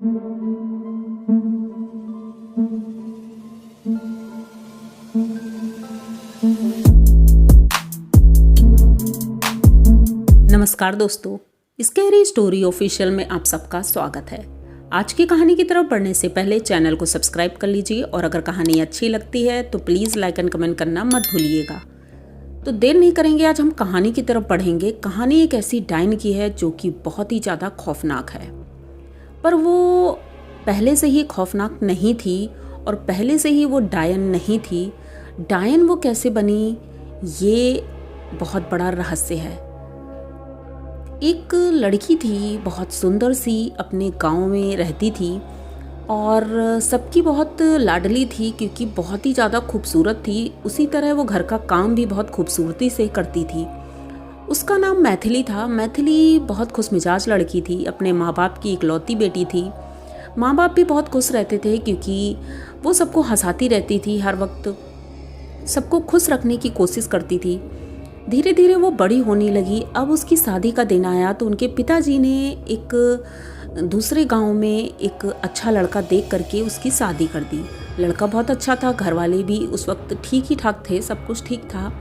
नमस्कार दोस्तों, scary story official में आप सबका स्वागत है। आज की कहानी की तरफ बढ़ने से पहले चैनल को सब्सक्राइब कर लीजिए और अगर कहानी अच्छी लगती है तो प्लीज़ लाइक एंड कमेंट करना मत भूलिएगा। तो देर नहीं करेंगे, आज हम कहानी की तरफ बढ़ेंगे। कहानी एक ऐसी डायन की है जो कि बहुत ही ज़्यादा खौफनाक है, पर वो पहले से ही खौफनाक नहीं थी और पहले से ही वो डायन नहीं थी। डायन वो कैसे बनी, ये बहुत बड़ा रहस्य है। एक लड़की थी, बहुत सुंदर सी, अपने गांव में रहती थी और सबकी बहुत लाडली थी क्योंकि बहुत ही ज़्यादा खूबसूरत थी। उसी तरह वो घर का काम भी बहुत खूबसूरती से करती थी। उसका नाम मैथिली था। मैथिली बहुत खुशमिजाज लड़की थी, अपने माँ बाप की इकलौती बेटी थी। माँ बाप भी बहुत खुश रहते थे क्योंकि वो सबको हंसाती रहती थी, हर वक्त सबको खुश रखने की कोशिश करती थी। धीरे धीरे वो बड़ी होने लगी। अब उसकी शादी का दिन आया तो उनके पिताजी ने एक दूसरे गांव में एक अच्छा लड़का देख करके उसकी शादी कर दी। लड़का बहुत अच्छा था, घर वाले भी उस वक्त ठीक ही ठाक थे, सब कुछ ठीक था।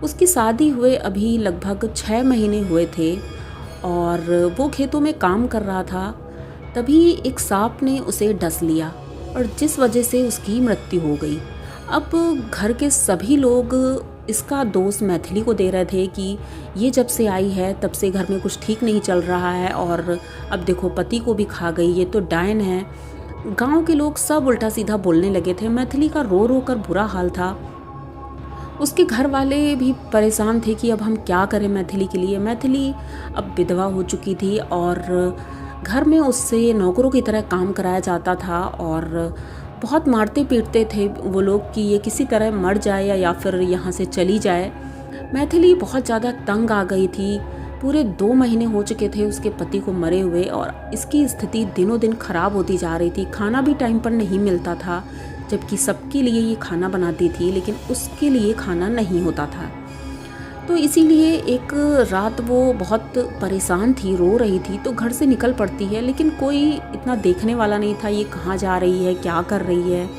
उसकी शादी हुए अभी लगभग 6 महीने हुए थे और वो खेतों में काम कर रहा था। तभी एक सांप ने उसे डस लिया और जिस वजह से उसकी मृत्यु हो गई। अब घर के सभी लोग इसका दोष मैथिली को दे रहे थे कि ये जब से आई है तब से घर में कुछ ठीक नहीं चल रहा है और अब देखो पति को भी खा गई, ये तो डायन है। गांव के लोग सब उल्टा सीधा बोलने लगे थे। मैथिली का रो रो कर बुरा हाल था। उसके घर वाले भी परेशान थे कि अब हम क्या करें मैथिली के लिए। मैथिली अब विधवा हो चुकी थी और घर में उससे नौकरों की तरह काम कराया जाता था और बहुत मारते पीटते थे वो लोग कि ये किसी तरह मर जाए या फिर यहाँ से चली जाए। मैथिली बहुत ज़्यादा तंग आ गई थी। पूरे 2 महीने हो चुके थे उसके पति को मरे हुए और इसकी स्थिति दिनों दिन खराब होती जा रही थी। खाना भी टाइम पर नहीं मिलता था, जबकि सबके लिए ये खाना बनाती थी लेकिन उसके लिए खाना नहीं होता था। तो इसीलिए एक रात वो बहुत परेशान थी, रो रही थी, तो घर से निकल पड़ती है लेकिन कोई इतना देखने वाला नहीं था। ये कहाँ जा रही है, क्या कर रही है,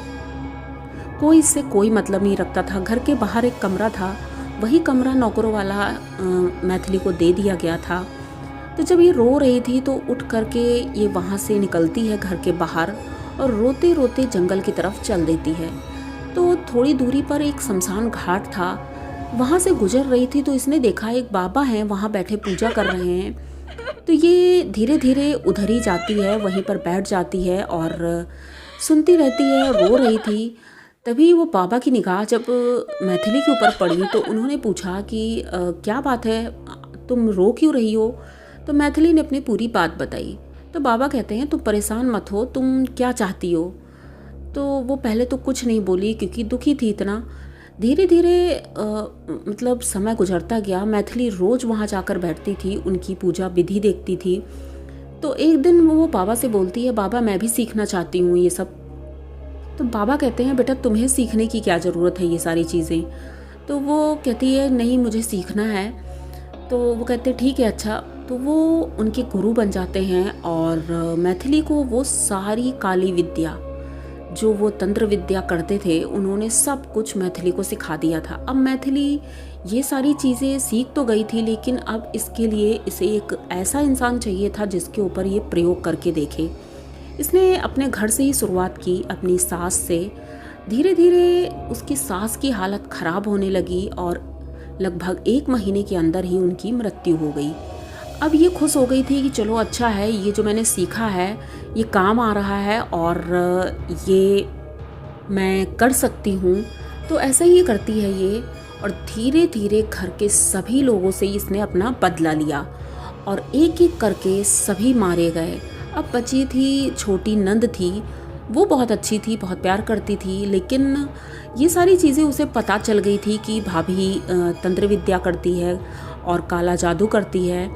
कोई इससे कोई मतलब नहीं रखता था। घर के बाहर एक कमरा था, वही कमरा नौकरों वाला मैथिली को दे दिया गया था। तो जब ये रो रही थी तो उठ करके ये वहाँ से निकलती है घर के बाहर और रोते रोते जंगल की तरफ चल देती है। तो थोड़ी दूरी पर एक शमशान घाट था, वहाँ से गुजर रही थी तो इसने देखा एक बाबा हैं वहाँ बैठे पूजा कर रहे हैं। तो ये धीरे धीरे उधर ही जाती है, वहीं पर बैठ जाती है और सुनती रहती है, रो रही थी। तभी वो बाबा की निगाह जब मैथिली के ऊपर पड़ी तो उन्होंने पूछा कि क्या बात है, तुम रो क्यों रही हो। तो मैथिली ने अपनी पूरी बात बताई। तो बाबा कहते हैं तुम परेशान मत हो, तुम क्या चाहती हो। तो वो पहले तो कुछ नहीं बोली क्योंकि दुखी थी इतना। धीरे धीरे मतलब समय गुजरता गया। मैथिली रोज़ वहाँ जाकर बैठती थी, उनकी पूजा विधि देखती थी। तो एक दिन वो बाबा से बोलती है, बाबा मैं भी सीखना चाहती हूँ ये सब। तो बाबा कहते हैं बेटा तुम्हें सीखने की क्या ज़रूरत है ये सारी चीज़ें। तो वो कहती है नहीं मुझे सीखना है। तो वो कहते हैं ठीक है अच्छा। तो वो उनके गुरु बन जाते हैं और मैथिली को वो सारी काली विद्या जो वो तंत्र विद्या करते थे उन्होंने सब कुछ मैथिली को सिखा दिया था। अब मैथिली ये सारी चीज़ें सीख तो गई थी लेकिन अब इसके लिए इसे एक ऐसा इंसान चाहिए था जिसके ऊपर ये प्रयोग करके देखे। इसने अपने घर से ही शुरुआत की, अपनी सास से। धीरे धीरे उसकी सास की हालत ख़राब होने लगी और लगभग 1 महीने के अंदर ही उनकी मृत्यु हो गई। अब ये खुश हो गई थी कि चलो अच्छा है, ये जो मैंने सीखा है ये काम आ रहा है और ये मैं कर सकती हूँ। तो ऐसा ही करती है ये और धीरे धीरे घर के सभी लोगों से इसने अपना बदला लिया और एक एक करके सभी मारे गए। अब बची थी छोटी नंद थी, वो बहुत अच्छी थी, बहुत प्यार करती थी, लेकिन ये सारी चीज़ें उसे पता चल गई थी कि भाभी तंत्र विद्या करती है और काला जादू करती है।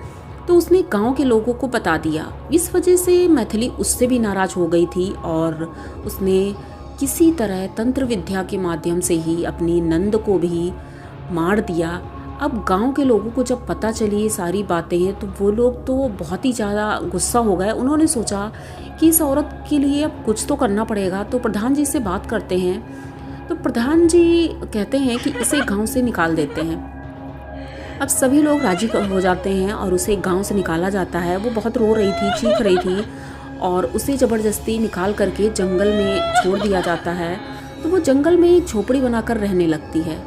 तो उसने गांव के लोगों को बता दिया। इस वजह से मैथिली उससे भी नाराज़ हो गई थी और उसने किसी तरह तंत्र विद्या के माध्यम से ही अपनी नंद को भी मार दिया। अब गांव के लोगों को जब पता चली ये सारी बातें तो वो लोग तो बहुत ही ज़्यादा गुस्सा हो गए। उन्होंने सोचा कि इस औरत के लिए अब कुछ तो करना पड़ेगा। तो प्रधान जी से बात करते हैं। तो प्रधान जी कहते हैं कि इसे गांव से निकाल देते हैं। अब सभी लोग राजी हो जाते हैं और उसे गांव से निकाला जाता है। वो बहुत रो रही थी, चीख रही थी और उसे ज़बरदस्ती निकाल करके जंगल में छोड़ दिया जाता है। तो वो जंगल में एक झोपड़ी बनाकर रहने लगती है।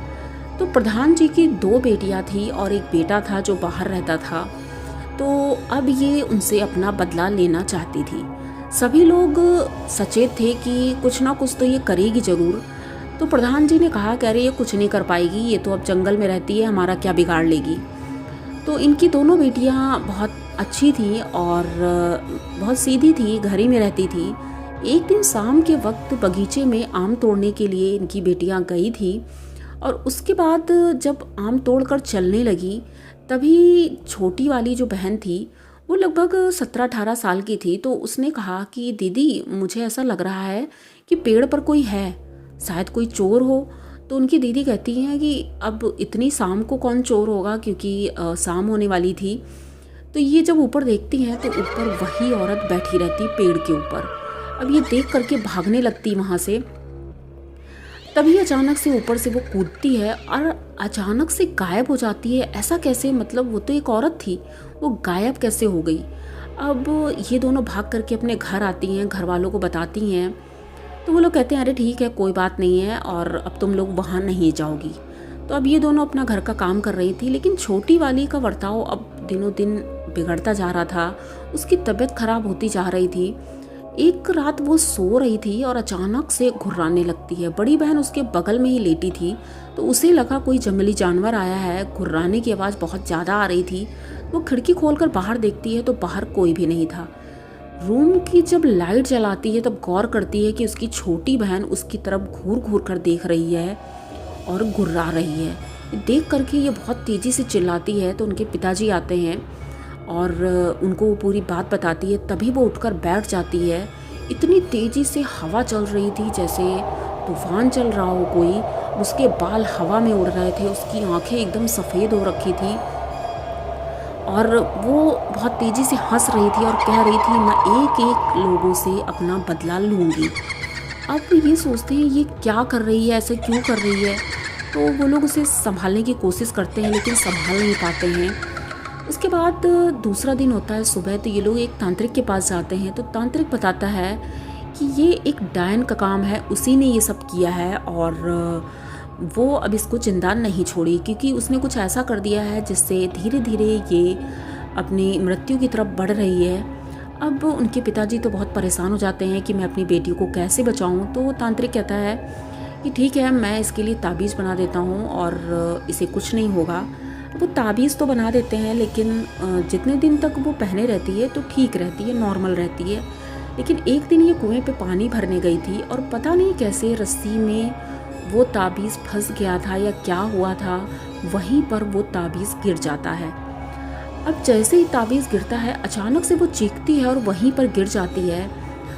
तो प्रधान जी की 2 बेटियां थी और एक बेटा था जो बाहर रहता था। तो अब ये उनसे अपना बदला लेना चाहती थी। सभी लोग सचेत थे कि कुछ ना कुछ तो ये करेगी ज़रूर। तो प्रधान जी ने कहा कि अरे ये कुछ नहीं कर पाएगी, ये तो अब जंगल में रहती है, हमारा क्या बिगाड़ लेगी। तो इनकी दोनों बेटियां बहुत अच्छी थी और बहुत सीधी थी, घर ही में रहती थी। एक दिन शाम के वक्त बगीचे में आम तोड़ने के लिए इनकी बेटियां गई थी और उसके बाद जब आम तोड़कर चलने लगी तभी छोटी वाली जो बहन थी वो लगभग 17-18 साल की थी। तो उसने कहा कि दीदी, मुझे ऐसा लग रहा है कि पेड़ पर कोई है, शायद कोई चोर हो। तो उनकी दीदी कहती हैं कि अब इतनी शाम को कौन चोर होगा, क्योंकि शाम होने वाली थी। तो ये जब ऊपर देखती हैं तो ऊपर वही औरत बैठी रहती पेड़ के ऊपर। अब ये देख करके भागने लगती वहाँ से। तभी अचानक से ऊपर से वो कूदती है और अचानक से गायब हो जाती है। ऐसा कैसे, मतलब वो तो एक औरत थी, वो गायब कैसे हो गई। अब ये दोनों भाग करके अपने घर आती हैं, घर वालों को बताती हैं। तो वो लोग कहते हैं अरे ठीक है, कोई बात नहीं है और अब तुम लोग वहाँ नहीं जाओगी। तो अब ये दोनों अपना घर का काम कर रही थी, लेकिन छोटी वाली का बर्ताव अब दिनों दिन बिगड़ता जा रहा था। उसकी तबीयत खराब होती जा रही थी। एक रात वो सो रही थी और अचानक से घुर्राने लगती है। बड़ी बहन उसके बगल में ही लेटी थी, तो उसे लगा कोई जंगली जानवर आया है। घुर्राने की आवाज़ बहुत ज़्यादा आ रही थी। वो खिड़की खोलकर बाहर देखती है तो बाहर कोई भी नहीं था। रूम की जब लाइट जलाती है तब गौर करती है कि उसकी छोटी बहन उसकी तरफ घूर घूर कर देख रही है और गुर्रा रही है। देख करके ये बहुत तेज़ी से चिल्लाती है। तो उनके पिताजी आते हैं और उनको वो पूरी बात बताती है। तभी वो उठकर बैठ जाती है। इतनी तेज़ी से हवा चल रही थी जैसे तूफान चल रहा हो कोई। उसके बाल हवा में उड़ रहे थे, उसकी आंखें एकदम सफ़ेद हो रखी थी और वो बहुत तेज़ी से हंस रही थी और कह रही थी मैं एक एक लोगों से अपना बदला लूँगी। अब ये सोचते हैं ये क्या कर रही है, ऐसे क्यों कर रही है। तो वो लोग उसे संभालने की कोशिश करते हैं लेकिन संभाल नहीं पाते हैं। उसके बाद दूसरा दिन होता है सुबह। तो ये लोग एक तांत्रिक के पास जाते हैं। तो तांत्रिक बताता है कि ये एक डायन का काम है, उसी ने ये सब किया है और वो अब इसको जिंदा नहीं छोड़ी, क्योंकि उसने कुछ ऐसा कर दिया है जिससे धीरे धीरे ये अपनी मृत्यु की तरफ बढ़ रही है। अब उनके पिताजी तो बहुत परेशान हो जाते हैं कि मैं अपनी बेटी को कैसे बचाऊं। तो तांत्रिक कहता है कि ठीक है, मैं इसके लिए ताबीज़ बना देता हूं और इसे कुछ नहीं होगा। वो ताबीज़ तो बना देते हैं लेकिन जितने दिन तक वो पहने रहती है तो ठीक रहती है, नॉर्मल रहती है। लेकिन एक दिन ये कुएं पे पानी भरने गई थी और पता नहीं कैसे रस्सी में वो ताबीज़ फंस गया था या क्या हुआ था, वहीं पर वो ताबीज़ गिर जाता है। अब जैसे ही ताबीज़ गिरता है अचानक से वो चीखती है और वहीं पर गिर जाती है।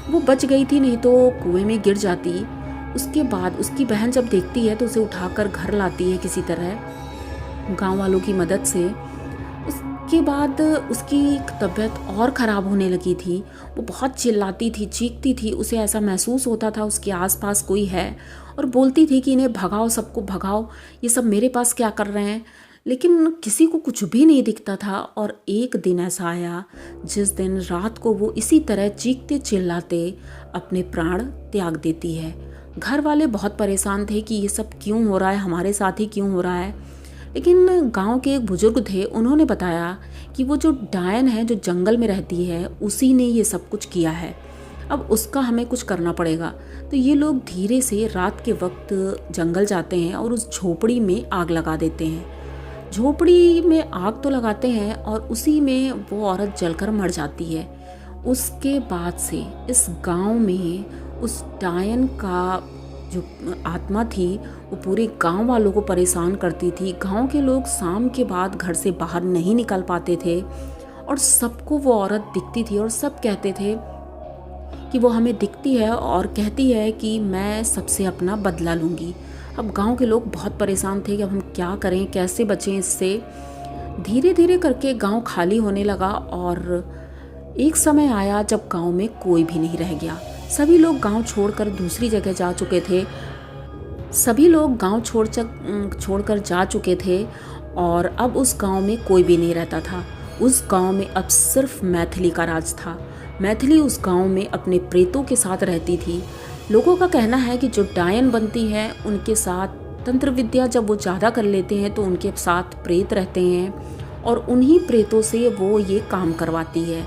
वो बच गई थी, नहीं तो कुएं में गिर जाती। उसके बाद उसकी बहन जब देखती है तो उसे उठाकर घर लाती है किसी तरह गांव वालों की मदद से। उसके बाद उसकी तबीयत और ख़राब होने लगी थी। वो बहुत चिल्लाती थी, चीखती थी। उसे ऐसा महसूस होता था उसके आसपास कोई है और बोलती थी कि इन्हें भगाओ, सबको भगाओ, ये सब मेरे पास क्या कर रहे हैं। लेकिन किसी को कुछ भी नहीं दिखता था। और एक दिन ऐसा आया जिस दिन रात को वो इसी तरह चीखते चिल्लाते अपने प्राण त्याग देती है। घर वाले बहुत परेशान थे कि ये सब क्यों हो रहा है, हमारे साथ ही क्यों हो रहा है। लेकिन गांव के एक बुजुर्ग थे, उन्होंने बताया कि वो जो डायन है जो जंगल में रहती है उसी ने ये सब कुछ किया है, अब उसका हमें कुछ करना पड़ेगा। तो ये लोग धीरे से रात के वक्त जंगल जाते हैं और उस झोपड़ी में आग लगा देते हैं। झोपड़ी में आग तो लगाते हैं और उसी में वो औरत जलकर मर जाती है। उसके बाद से इस गांव में उस डायन का जो आत्मा थी वो पूरे गांव वालों को परेशान करती थी। गांव के लोग शाम के बाद घर से बाहर नहीं निकल पाते थे और सबको वो औरत दिखती थी और सब कहते थे कि वो हमें दिखती है और कहती है कि मैं सबसे अपना बदला लूँगी। अब गांव के लोग बहुत परेशान थे कि अब हम क्या करें, कैसे बचें इससे। धीरे धीरे करके गांव खाली होने लगा और एक समय आया जब गांव में कोई भी नहीं रह गया। सभी लोग गांव छोड़कर दूसरी जगह जा चुके थे। सभी लोग गांव छोड़कर जा चुके थे और अब उस गांव में कोई भी नहीं रहता था। उस गांव में अब सिर्फ मैथिली का राज था। मैथिली उस गांव में अपने प्रेतों के साथ रहती थी। लोगों का कहना है कि जो डायन बनती है उनके साथ तंत्र विद्या जब वो ज़्यादा कर लेते हैं तो उनके साथ प्रेत रहते हैं और उन्हीं प्रेतों से वो ये काम करवाती है।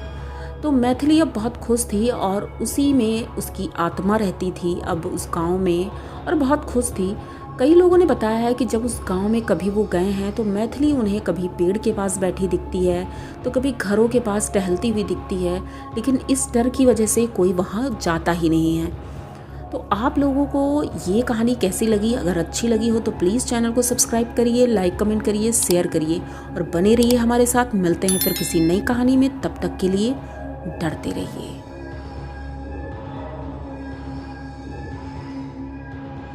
तो मैथिली अब बहुत खुश थी और उसी में उसकी आत्मा रहती थी अब उस गांव में, और बहुत खुश थी। कई लोगों ने बताया है कि जब उस गांव में कभी वो गए हैं तो मैथिली उन्हें कभी पेड़ के पास बैठी दिखती है तो कभी घरों के पास टहलती हुई दिखती है, लेकिन इस डर की वजह से कोई वहाँ जाता ही नहीं है। तो आप लोगों को ये कहानी कैसी लगी? अगर अच्छी लगी हो तो प्लीज़ चैनल को सब्सक्राइब करिए, लाइक कमेंट करिए, शेयर करिए और बने रहिए हमारे साथ। मिलते हैं फिर किसी नई कहानी में, तब तक के लिए डरते रहिए।